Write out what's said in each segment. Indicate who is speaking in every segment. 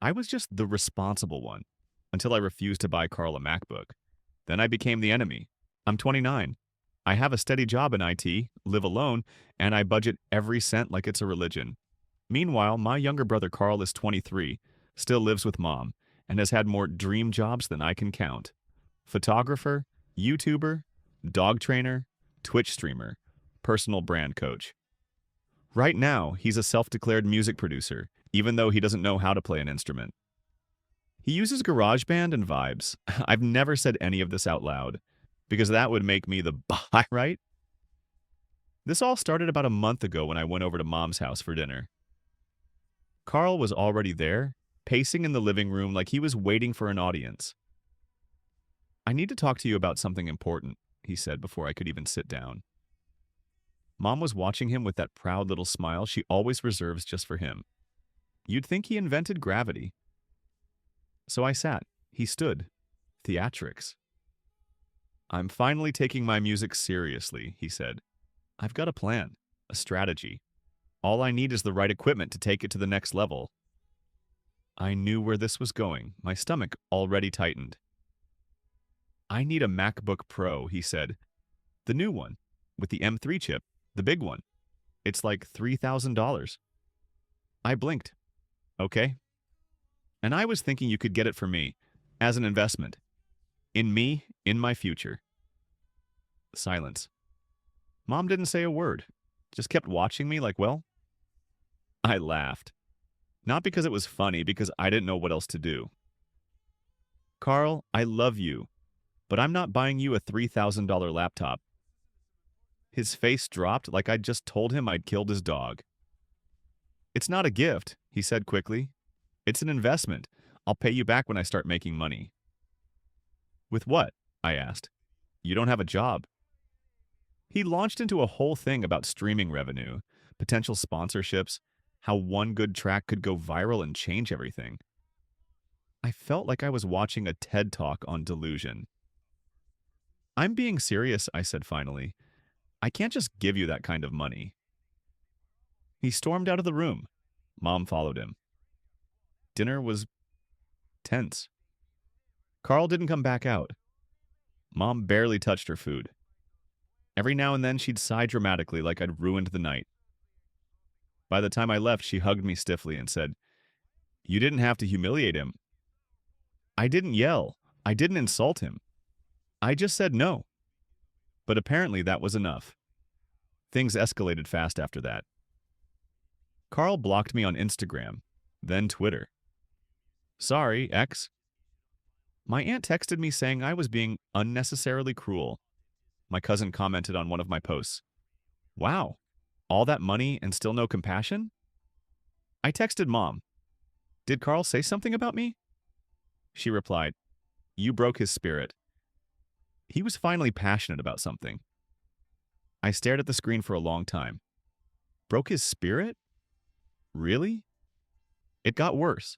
Speaker 1: I was just the responsible one until I refused to buy Carl a MacBook. Then I became the enemy. I'm 29. I have a steady job in IT, live alone, and I budget every cent like it's a religion. Meanwhile, my younger brother Carl is 23, still lives with mom, and has had more dream jobs than I can count. Photographer, YouTuber, dog trainer, Twitch streamer, personal brand coach. Right now, he's a self-declared music producer, even though he doesn't know how to play an instrument. He uses GarageBand and Vibes. I've never said any of this out loud, because that would make me the buy, right? This all started about a month ago when I went over to Mom's house for dinner. Carl was already there, pacing in the living room like he was waiting for an audience. I need to talk to you about something important, he said before I could even sit down. Mom was watching him with that proud little smile she always reserves just for him. You'd think he invented gravity. So I sat. He stood. Theatrics. I'm finally taking my music seriously, he said. I've got a plan, a strategy. All I need is the right equipment to take it to the next level. I knew where this was going. My stomach already tightened. I need a MacBook Pro, he said. The new one, with the M3 chip, the big one. It's like $3,000. I blinked. Okay. And I was thinking you could get it for me, as an investment. In me, in my future. Silence. Mom didn't say a word, just kept watching me like, well. I laughed. Not because it was funny, because I didn't know what else to do. Carl, I love you, but I'm not buying you a $3,000 laptop. His face dropped like I'd just told him I'd killed his dog. It's not a gift, he said quickly. It's an investment. I'll pay you back when I start making money. With what? I asked. You don't have a job. He launched into a whole thing about streaming revenue, potential sponsorships, how one good track could go viral and change everything. I felt like I was watching a TED Talk on delusion. I'm being serious, I said finally. I can't just give you that kind of money. He stormed out of the room. Mom followed him. Dinner was tense. Carl didn't come back out. Mom barely touched her food. Every now and then she'd sigh dramatically like I'd ruined the night. By the time I left, she hugged me stiffly and said, You didn't have to humiliate him. I didn't yell. I didn't insult him. I just said no. But apparently that was enough. Things escalated fast after that. Carl blocked me on Instagram, then Twitter. Sorry, X. My aunt texted me saying I was being unnecessarily cruel. My cousin commented on one of my posts. Wow, all that money and still no compassion? I texted Mom. Did Carl say something about me? She replied, You broke his spirit. He was finally passionate about something. I stared at the screen for a long time. Broke his spirit? Really? It got worse.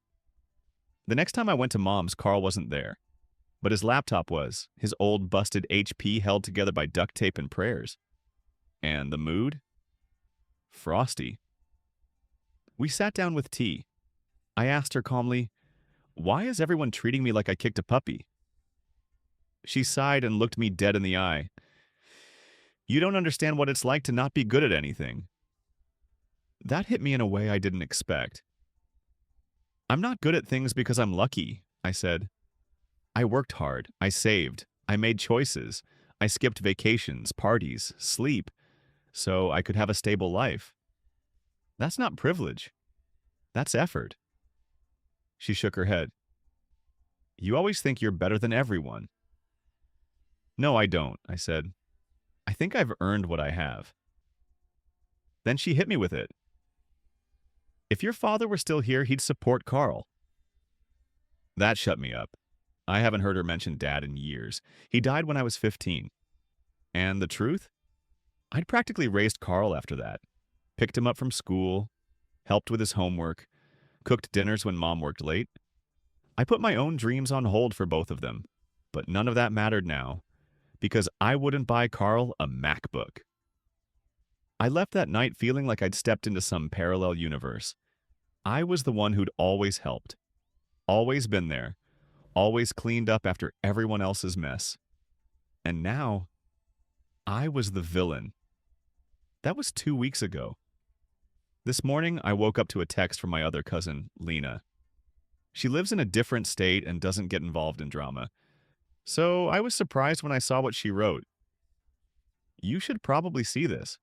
Speaker 1: The next time I went to Mom's, Carl wasn't there. But his laptop was, his old busted HP held together by duct tape and prayers. And the mood? Frosty. We sat down with tea. I asked her calmly, Why is everyone treating me like I kicked a puppy? She sighed and looked me dead in the eye. You don't understand what it's like to not be good at anything. That hit me in a way I didn't expect. I'm not good at things because I'm lucky, I said. I worked hard, I saved, I made choices, I skipped vacations, parties, sleep, so I could have a stable life. That's not privilege. That's effort. She shook her head. You always think you're better than everyone. No, I don't, I said. I think I've earned what I have. Then she hit me with it. If your father were still here, he'd support Carl. That shut me up. I haven't heard her mention Dad in years. He died when I was 15. And the truth? I'd practically raised Carl after that. Picked him up from school, helped with his homework, cooked dinners when Mom worked late. I put my own dreams on hold for both of them, but none of that mattered now, because I wouldn't buy Carl a MacBook. I left that night feeling like I'd stepped into some parallel universe. I was the one who'd always helped. Always been there. Always cleaned up after everyone else's mess. And now, I was the villain. That was 2 weeks ago. This morning, I woke up to a text from my other cousin, Lena. She lives in a different state and doesn't get involved in drama. So I was surprised when I saw what she wrote. You should probably see this.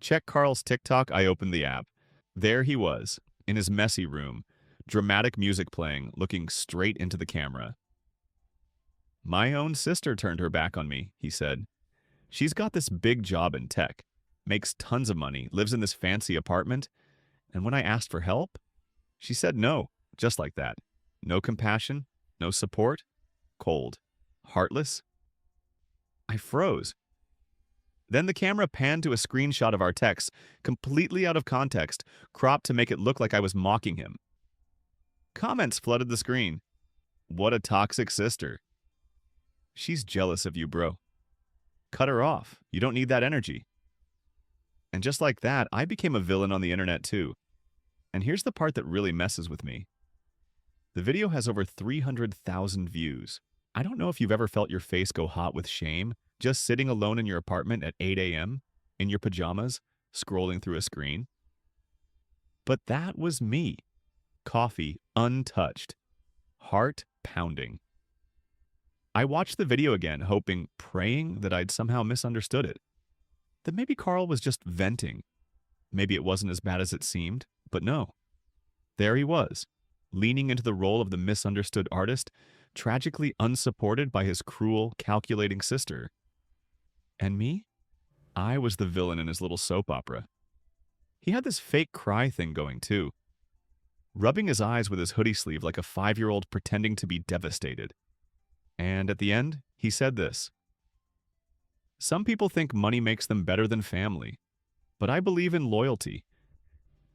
Speaker 1: Check Carl's TikTok. I opened the app. There he was, in his messy room, dramatic music playing, looking straight into the camera. My own sister turned her back on me, he said. She's got this big job in tech, makes tons of money, lives in this fancy apartment, and when I asked for help, she said no, just like that. No compassion, no support, cold, heartless. I froze. Then the camera panned to a screenshot of our text, completely out of context, cropped to make it look like I was mocking him. Comments flooded the screen. What a toxic sister. She's jealous of you, bro. Cut her off. You don't need that energy. And just like that, I became a villain on the internet too. And here's the part that really messes with me. The video has over 300,000 views. I don't know if you've ever felt your face go hot with shame, just sitting alone in your apartment at 8 a.m., in your pajamas, scrolling through a screen. But that was me. Coffee untouched. Heart pounding. I watched the video again, hoping, praying that I'd somehow misunderstood it. That maybe Carl was just venting. Maybe it wasn't as bad as it seemed, but no. There he was, leaning into the role of the misunderstood artist, tragically unsupported by his cruel, calculating sister. And me? I was the villain in his little soap opera. He had this fake cry thing going too, rubbing his eyes with his hoodie sleeve like a 5-year-old pretending to be devastated. And at the end, he said this. Some people think money makes them better than family, but I believe in loyalty.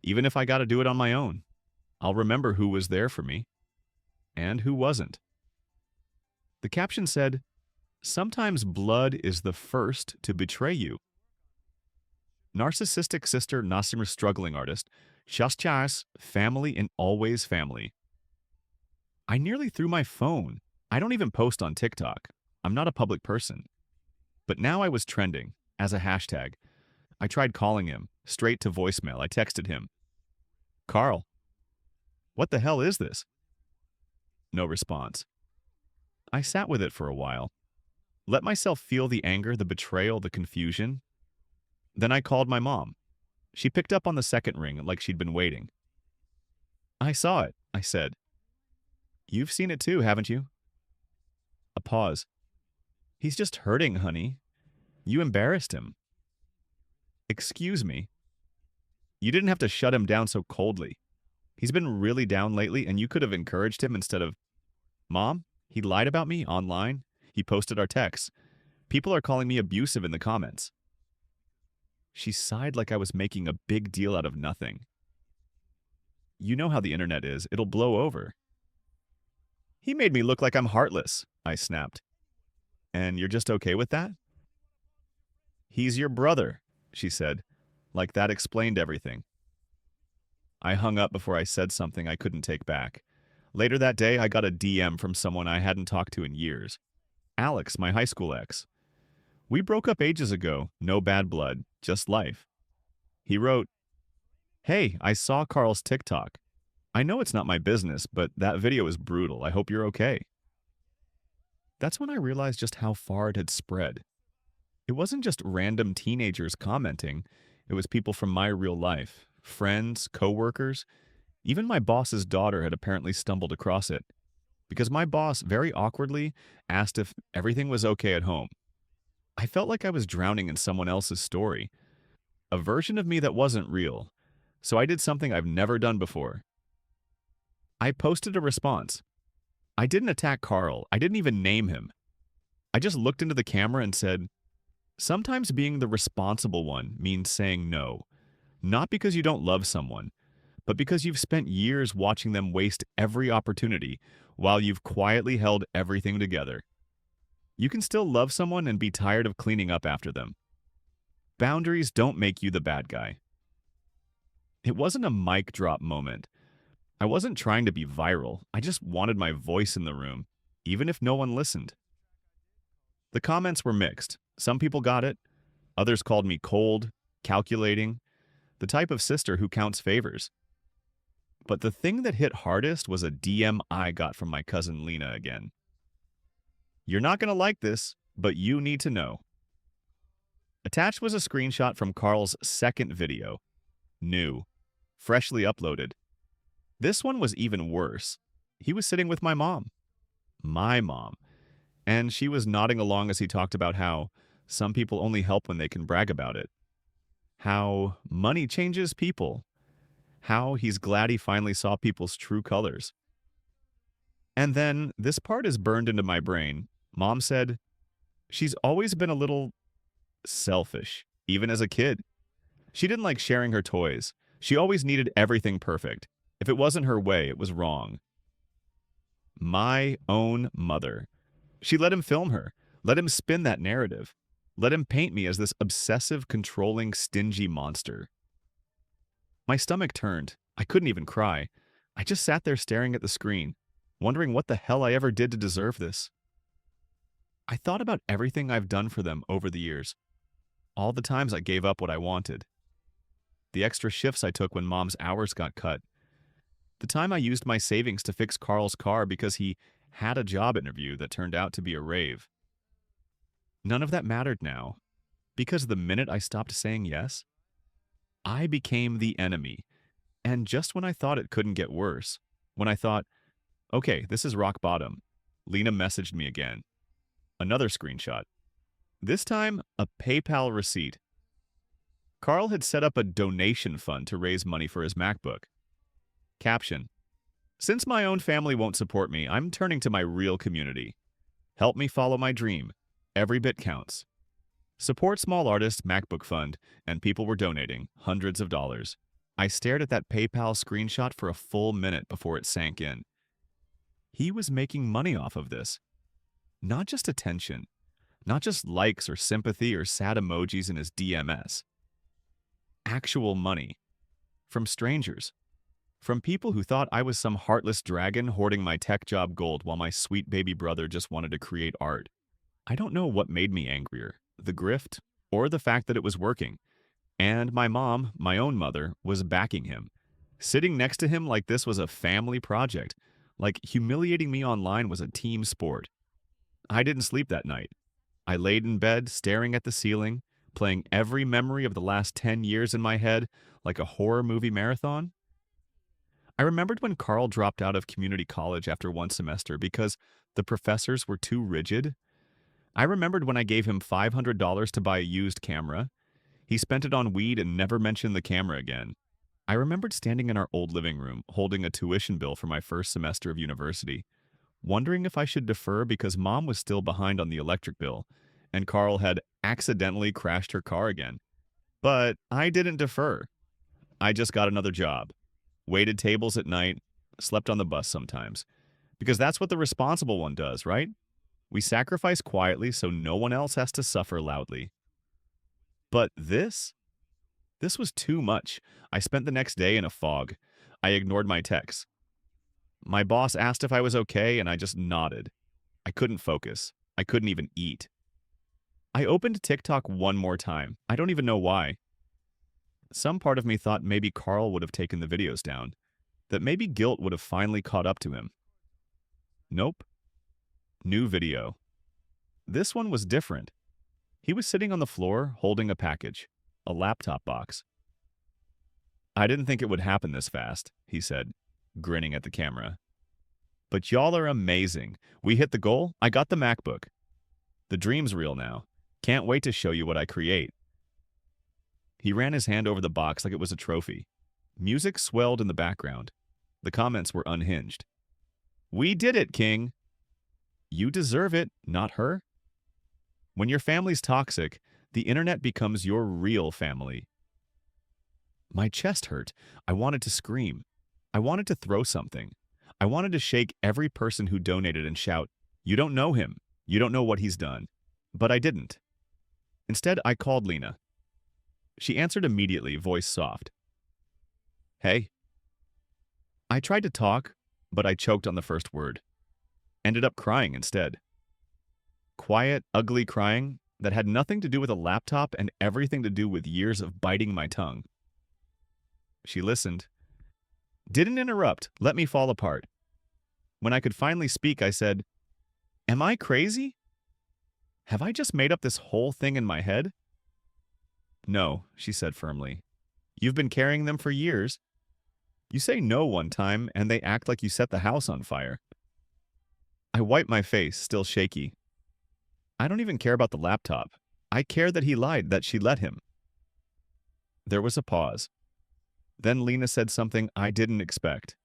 Speaker 1: Even if I got to do it on my own, I'll remember who was there for me and who wasn't. The caption said, sometimes blood is the first to betray you. Narcissistic sister Nasimir struggling artist, Shashchas, family and always family. I nearly threw my phone. I don't even post on TikTok. I'm not a public person. But now I was trending, as a hashtag. I tried calling him, straight to voicemail. I texted him. Carl, what the hell is this? No response. I sat with it for a while. Let myself feel the anger, the betrayal, the confusion. Then I called my mom. She picked up on the second ring like she'd been waiting. I saw it, I said. You've seen it too, haven't you? A pause. He's just hurting, honey. You embarrassed him. Excuse me. You didn't have to shut him down so coldly. He's been really down lately, and you could have encouraged him instead of, Mom, he lied about me online. He posted our texts. People are calling me abusive in the comments. She sighed like I was making a big deal out of nothing. You know how the internet is. It'll blow over. He made me look like I'm heartless, I snapped. And you're just okay with that? He's your brother, she said, like that explained everything. I hung up before I said something I couldn't take back. Later that day, I got a DM from someone I hadn't talked to in years. Alex, my high school ex. We broke up ages ago, no bad blood, just life. He wrote, Hey, I saw Carl's TikTok. I know it's not my business, but that video is brutal. I hope you're okay. That's when I realized just how far it had spread. It wasn't just random teenagers commenting. It was people from my real life, friends, coworkers. Even my boss's daughter had apparently stumbled across it, because my boss very awkwardly asked if everything was okay at home. I felt like I was drowning in someone else's story, a version of me that wasn't real, so I did something I've never done before. I posted a response. I didn't attack Carl. I didn't even name him. I just looked into the camera and said, sometimes being the responsible one means saying no, not because you don't love someone, but because you've spent years watching them waste every opportunity while you've quietly held everything together. You can still love someone and be tired of cleaning up after them. Boundaries don't make you the bad guy. It wasn't a mic drop moment. I wasn't trying to be viral. I just wanted my voice in the room, even if no one listened. The comments were mixed. Some people got it. Others called me cold, calculating, the type of sister who counts favors. But the thing that hit hardest was a DM I got from my cousin Lena again. "You're not going to like this, but you need to know." Attached was a screenshot from Carl's second video. New. Freshly uploaded. This one was even worse. He was sitting with my mom. My mom. And she was nodding along as he talked about how some people only help when they can brag about it. How money changes people. How he's glad he finally saw people's true colors. And then, this part is burned into my brain. Mom said, "She's always been a little selfish, even as a kid. She didn't like sharing her toys. She always needed everything perfect. If it wasn't her way, it was wrong." My own mother. She let him film her, let him spin that narrative, let him paint me as this obsessive, controlling, stingy monster. My stomach turned. I couldn't even cry. I just sat there staring at the screen, wondering what the hell I ever did to deserve this. I thought about everything I've done for them over the years. All the times I gave up what I wanted. The extra shifts I took when Mom's hours got cut. The time I used my savings to fix Carl's car because he had a job interview that turned out to be a rave. None of that mattered now, because the minute I stopped saying yes, I became the enemy. And just when I thought it couldn't get worse, when I thought, okay, this is rock bottom, Lena messaged me again. Another screenshot. This time, a PayPal receipt. Carl had set up a donation fund to raise money for his MacBook. Caption: "Since my own family won't support me, I'm turning to my real community. Help me follow my dream. Every bit counts. Support small artists, MacBook fund," and people were donating hundreds of dollars. I stared at that PayPal screenshot for a full minute before it sank in. He was making money off of this. Not just attention. Not just likes or sympathy or sad emojis in his DMS. Actual money. From strangers. From people who thought I was some heartless dragon hoarding my tech job gold while my sweet baby brother just wanted to create art. I don't know what made me angrier, the grift or the fact that it was working. And my mom, my own mother, was backing him. Sitting next to him like this was a family project. Like humiliating me online was a team sport. I didn't sleep that night. I laid in bed, staring at the ceiling, playing every memory of the last 10 years in my head like a horror movie marathon. I remembered when Carl dropped out of community college after one semester because the professors were too rigid. I remembered when I gave him $500 to buy a used camera. He spent it on weed and never mentioned the camera again. I remembered standing in our old living room, holding a tuition bill for my first semester of university, wondering if I should defer because Mom was still behind on the electric bill, and Carl had accidentally crashed her car again. But I didn't defer. I just got another job. Waited tables at night, slept on the bus sometimes. Because that's what the responsible one does, right? We sacrifice quietly so no one else has to suffer loudly. But this was too much. I spent the next day in a fog. I ignored my texts. My boss asked if I was okay, and I just nodded. I couldn't focus. I couldn't even eat. I opened TikTok one more time. I don't even know why. Some part of me thought maybe Carl would have taken the videos down, that maybe guilt would have finally caught up to him. Nope. New video. This one was different. He was sitting on the floor holding a package, a laptop box. "I didn't think it would happen this fast," he said, grinning at the camera. "But y'all are amazing. We hit the goal. I got the MacBook. The dream's real now. Can't wait to show you what I create." He ran his hand over the box like it was a trophy. Music swelled in the background. The comments were unhinged. "We did it, King." "You deserve it, not her." When your family's toxic, the internet becomes your real family. My chest hurt. I wanted to scream. I wanted to throw something. I wanted to shake every person who donated and shout, "You don't know him. You don't know what he's done." But I didn't. Instead, I called Lena. She answered immediately, voice soft. "Hey." I tried to talk, but I choked on the first word. Ended up crying instead. Quiet, ugly crying that had nothing to do with a laptop and everything to do with years of biting my tongue. She listened. Didn't interrupt, let me fall apart. When I could finally speak, I said, Am I crazy? Have I just made up this whole thing in my head? No, she said firmly. You've been carrying them for years. You say no one time, and they act like you set the house on fire. I wiped my face, still shaky. I don't even care about the laptop. I care that he lied, that she let him. There was a pause. Then Lena said something I didn't expect.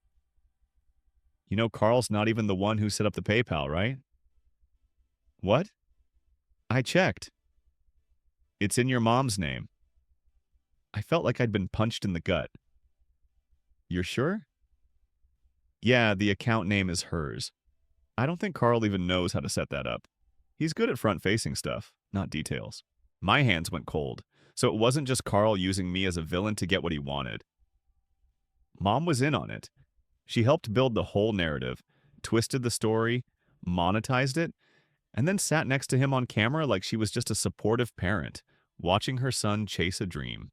Speaker 1: You know, Carl's not even the one who set up the PayPal, right? What? I checked. It's in your mom's name. I felt like I'd been punched in the gut. You're sure? Yeah, the account name is hers. I don't think Carl even knows how to set that up. He's good at front-facing stuff, not details. My hands went cold, so it wasn't just Carl using me as a villain to get what he wanted. Mom was in on it. She helped build the whole narrative, twisted the story, monetized it, and then sat next to him on camera like she was just a supportive parent, watching her son chase a dream.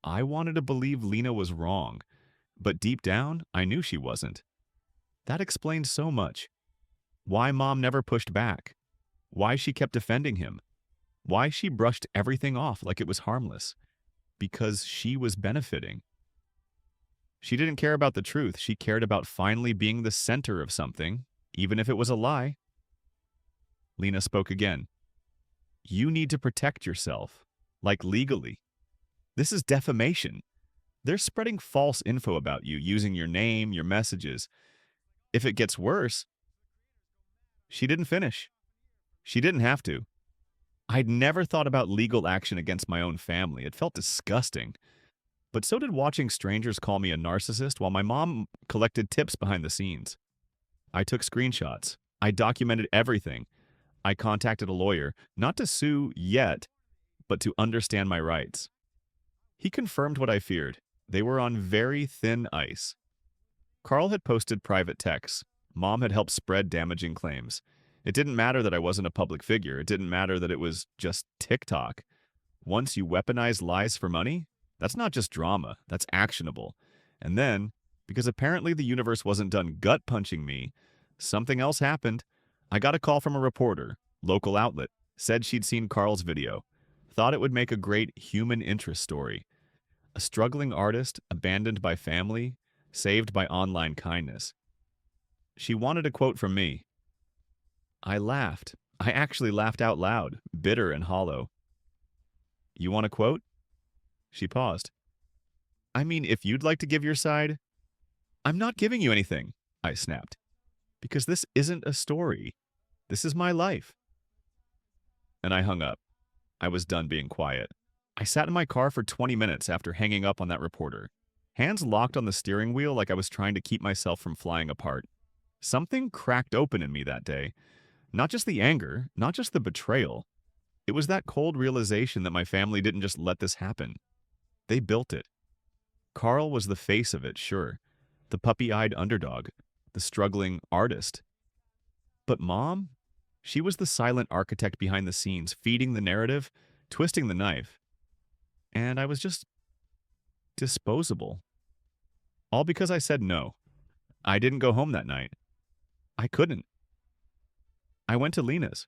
Speaker 1: I wanted to believe Lena was wrong, but deep down, I knew she wasn't. That explained so much. Why Mom never pushed back. Why she kept defending him. Why she brushed everything off like it was harmless. Because she was benefiting. She didn't care about the truth. She cared about finally being the center of something, even if it was a lie. Lena spoke again. You need to protect yourself, like legally. This is defamation. They're spreading false info about you, using your name, your messages. If it gets worse... She didn't finish. She didn't have to. I'd never thought about legal action against my own family. It felt disgusting. But so did watching strangers call me a narcissist while my mom collected tips behind the scenes. I took screenshots. I documented everything. I contacted a lawyer, not to sue yet, but to understand my rights. He confirmed what I feared. They were on very thin ice. Carl had posted private texts. Mom had helped spread damaging claims. It didn't matter that I wasn't a public figure. It didn't matter that it was just TikTok. Once you weaponize lies for money, that's not just drama, that's actionable. And then, because apparently the universe wasn't done gut-punching me, something else happened. I got a call from a reporter, local outlet, said she'd seen Carl's video, thought it would make a great human interest story. A struggling artist, abandoned by family, saved by online kindness. She wanted a quote from me. I laughed. I actually laughed out loud, bitter and hollow. You want a quote? She paused. I mean, if you'd like to give your side... I'm not giving you anything, I snapped. Because this isn't a story. This is my life. And I hung up. I was done being quiet. I sat in my car for 20 minutes after hanging up on that reporter. Hands locked on the steering wheel like I was trying to keep myself from flying apart. Something cracked open in me that day. Not just the anger, not just the betrayal. It was that cold realization that my family didn't just let this happen. They built it. Carl was the face of it, sure. The puppy-eyed underdog. The struggling artist. But Mom? She was the silent architect behind the scenes, feeding the narrative, twisting the knife. And I was just disposable. All because I said no. I didn't go home that night. I couldn't. I went to Lena's.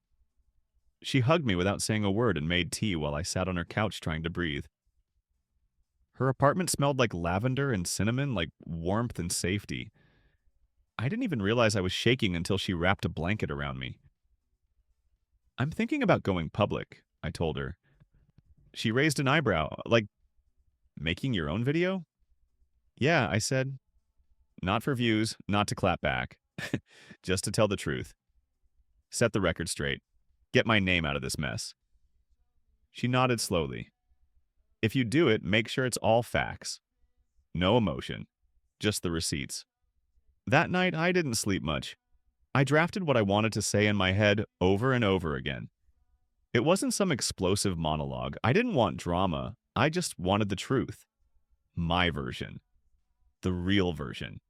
Speaker 1: She hugged me without saying a word and made tea while I sat on her couch trying to breathe. Her apartment smelled like lavender and cinnamon, like warmth and safety. I didn't even realize I was shaking until she wrapped a blanket around me. I'm thinking about going public, I told her. She raised an eyebrow, like, making your own video? Yeah, I said. Not for views, not to clap back. Just to tell the truth. Set the record straight. Get my name out of this mess. She nodded slowly. If you do it, make sure it's all facts. No emotion. Just the receipts. That night, I didn't sleep much. I drafted what I wanted to say in my head over and over again. It wasn't some explosive monologue. I didn't want drama. I just wanted the truth. My version. The real version.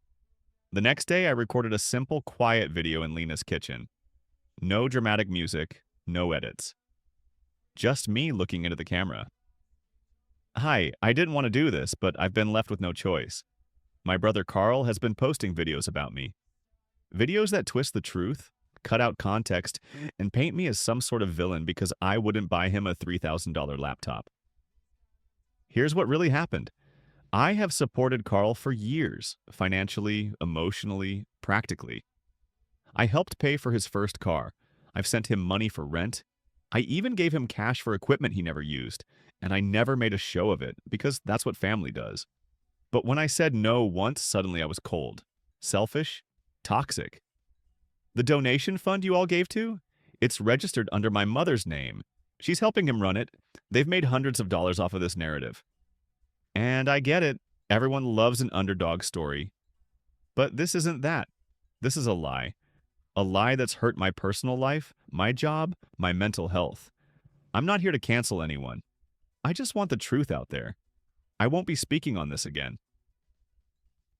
Speaker 1: The next day, I recorded a simple, quiet video in Lena's kitchen. No dramatic music, no edits. Just me looking into the camera. Hi, I didn't want to do this, but I've been left with no choice. My brother Carl has been posting videos about me. Videos that twist the truth, cut out context, and paint me as some sort of villain because I wouldn't buy him a $3,000 laptop. Here's what really happened. I have supported Carl for years, financially, emotionally, practically. I helped pay for his first car. I've sent him money for rent. I even gave him cash for equipment he never used, and I never made a show of it because that's what family does. But when I said no once, suddenly I was cold, selfish, toxic. The donation fund you all gave to? It's registered under my mother's name. She's helping him run it. They've made hundreds of dollars off of this narrative. And I get it. Everyone loves an underdog story. But this isn't that. This is a lie. A lie that's hurt my personal life, my job, my mental health. I'm not here to cancel anyone. I just want the truth out there. I won't be speaking on this again.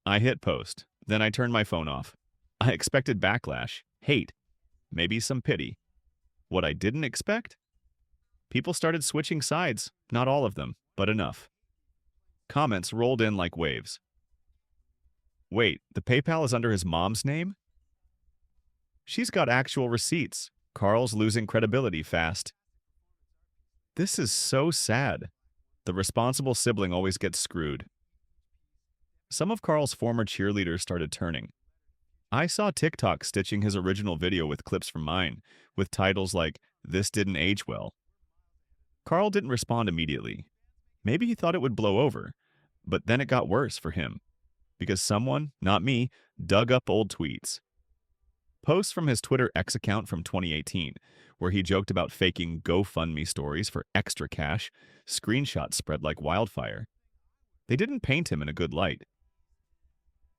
Speaker 1: I hit post. Then I turned my phone off. I expected backlash, hate, maybe some pity. What I didn't expect? People started switching sides. Not all of them, but enough. Comments rolled in like waves. Wait, the PayPal is under his mom's name? She's got actual receipts. Carl's losing credibility fast. This is so sad. The responsible sibling always gets screwed. Some of Carl's former cheerleaders started turning. I saw TikTok stitching his original video with clips from mine, with titles like, "This didn't age well." Carl didn't respond immediately. Maybe he thought it would blow over, but then it got worse for him, because someone, not me, dug up old tweets. Posts from his Twitter X account from 2018, where he joked about faking GoFundMe stories for extra cash, screenshots spread like wildfire. They didn't paint him in a good light.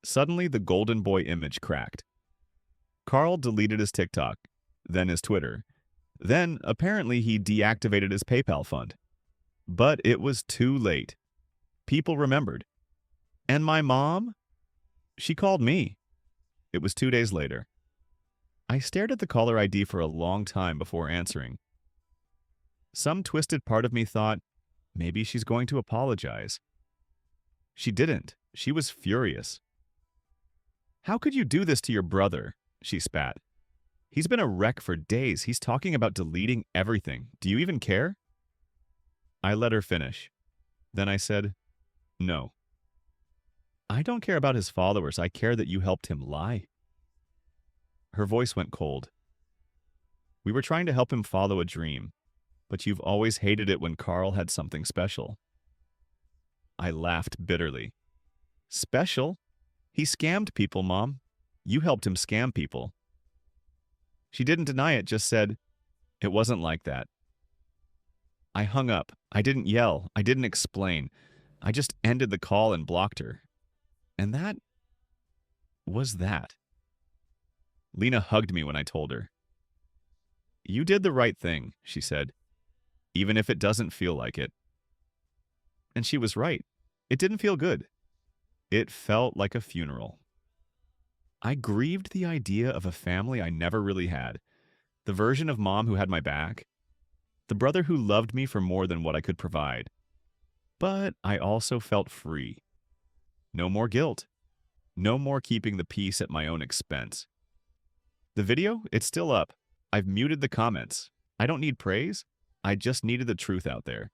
Speaker 1: Suddenly, the golden boy image cracked. Carl deleted his TikTok, then his Twitter. Then, apparently, he deactivated his PayPal fund. But it was too late. People remembered. And my mom? She called me. It was 2 days later. I stared at the caller ID for a long time before answering. Some twisted part of me thought, maybe she's going to apologize. She didn't. She was furious. "How could you do this to your brother?" she spat. "He's been a wreck for days. He's talking about deleting everything. Do you even care?" I let her finish. Then I said, "No. I don't care about his followers. I care that you helped him lie." Her voice went cold. "We were trying to help him follow a dream, but you've always hated it when Carl had something special." I laughed bitterly. "Special? He scammed people, Mom. You helped him scam people." She didn't deny it, just said, "It wasn't like that." I hung up. I didn't yell. I didn't explain. I just ended the call and blocked her. And that was that. Lena hugged me when I told her. "You did the right thing," she said, "even if it doesn't feel like it." And she was right. It didn't feel good. It felt like a funeral. I grieved the idea of a family I never really had, the version of Mom who had my back, the brother who loved me for more than what I could provide. But I also felt free. No more guilt. No more keeping the peace at my own expense. The video, it's still up. I've muted the comments. I don't need praise. I just needed the truth out there.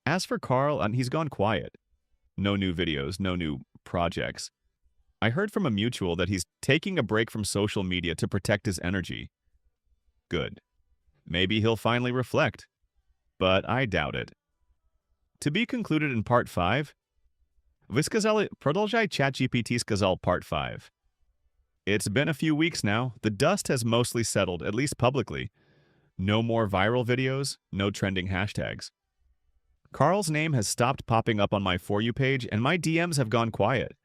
Speaker 1: As for Carl, he's gone quiet. No new videos, no new projects. I heard from a mutual that he's taking a break from social media to protect his energy. Good. Maybe he'll finally reflect. But I doubt it. To be concluded in part 5. Vy сказали, продолжай ChatGPT сказал part 5. It's been a few weeks now. The dust has mostly settled, at least publicly. No more viral videos, no trending hashtags. Carl's name has stopped popping up on my For You page, and my DMs have gone quiet.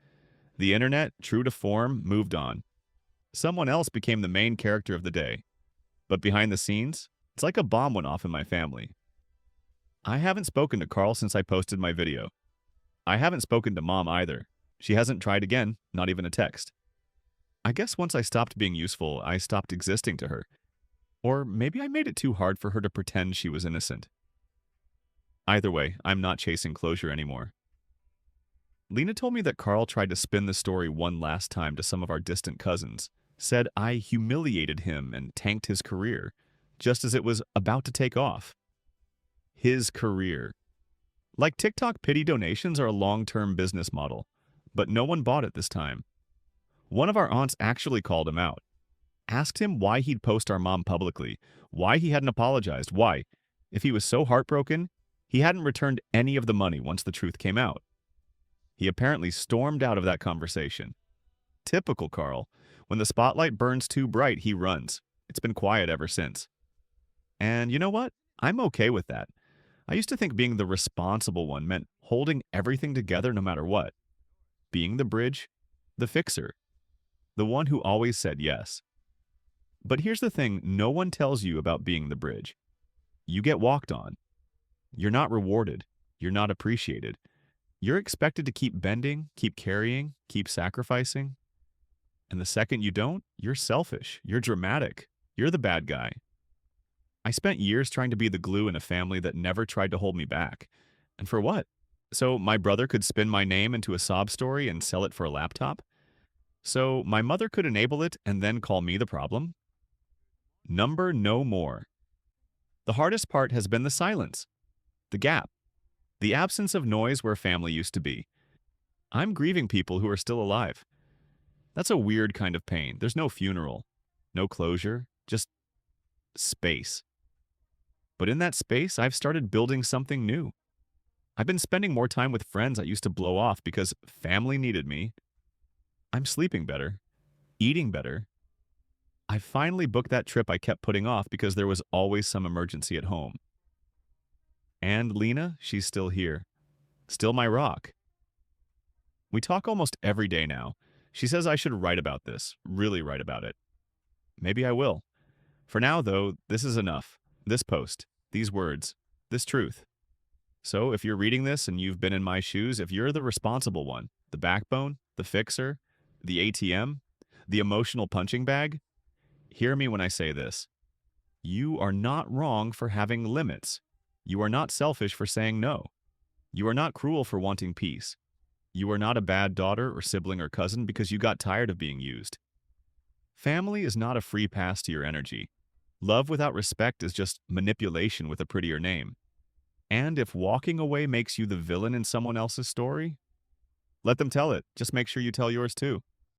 Speaker 1: The internet, true to form, moved on. Someone else became the main character of the day. But behind the scenes, it's like a bomb went off in my family. I haven't spoken to Carl since I posted my video. I haven't spoken to Mom either. She hasn't tried again, not even a text. I guess once I stopped being useful, I stopped existing to her. Or maybe I made it too hard for her to pretend she was innocent. Either way, I'm not chasing closure anymore. Lena told me that Carl tried to spin the story one last time to some of our distant cousins, said I humiliated him and tanked his career, just as it was about to take off. His career. Like TikTok pity donations are a long-term business model, but no one bought it this time. One of our aunts actually called him out, asked him why he'd post our mom publicly, why he hadn't apologized, why, if he was so heartbroken, he hadn't returned any of the money once the truth came out. He apparently stormed out of that conversation. Typical Carl. When the spotlight burns too bright, he runs. It's been quiet ever since. And you know what? I'm okay with that. I used to think being the responsible one meant holding everything together no matter what. Being the bridge, the fixer, the one who always said yes. But here's the thing no one tells you about being the bridge. You get walked on. You're not rewarded. You're not appreciated. You're expected to keep bending, keep carrying, keep sacrificing. And the second you don't, you're selfish. You're dramatic. You're the bad guy. I spent years trying to be the glue in a family that never tried to hold me back. And for what? So my brother could spin my name into a sob story and sell it for a laptop? So my mother could enable it and then call me the problem? Number no more. The hardest part has been the silence, the gap, the absence of noise where family used to be. I'm grieving people who are still alive. That's a weird kind of pain. There's no funeral, no closure, just space. But in that space, I've started building something new. I've been spending more time with friends I used to blow off because family needed me. I'm sleeping better, eating better. I finally booked that trip I kept putting off because there was always some emergency at home. And Lena, she's still here. Still my rock. We talk almost every day now. She says I should write about this, really write about it. Maybe I will. For now, though, this is enough. This post, these words, this truth. So if you're reading this and you've been in my shoes, if you're the responsible one, the backbone, the fixer, the ATM, the emotional punching bag, hear me when I say this. You are not wrong for having limits. You are not selfish for saying no. You are not cruel for wanting peace. You are not a bad daughter or sibling or cousin because you got tired of being used. Family is not a free pass to your energy. Love without respect is just manipulation with a prettier name. And if walking away makes you the villain in someone else's story, let them tell it. Just make sure you tell yours too.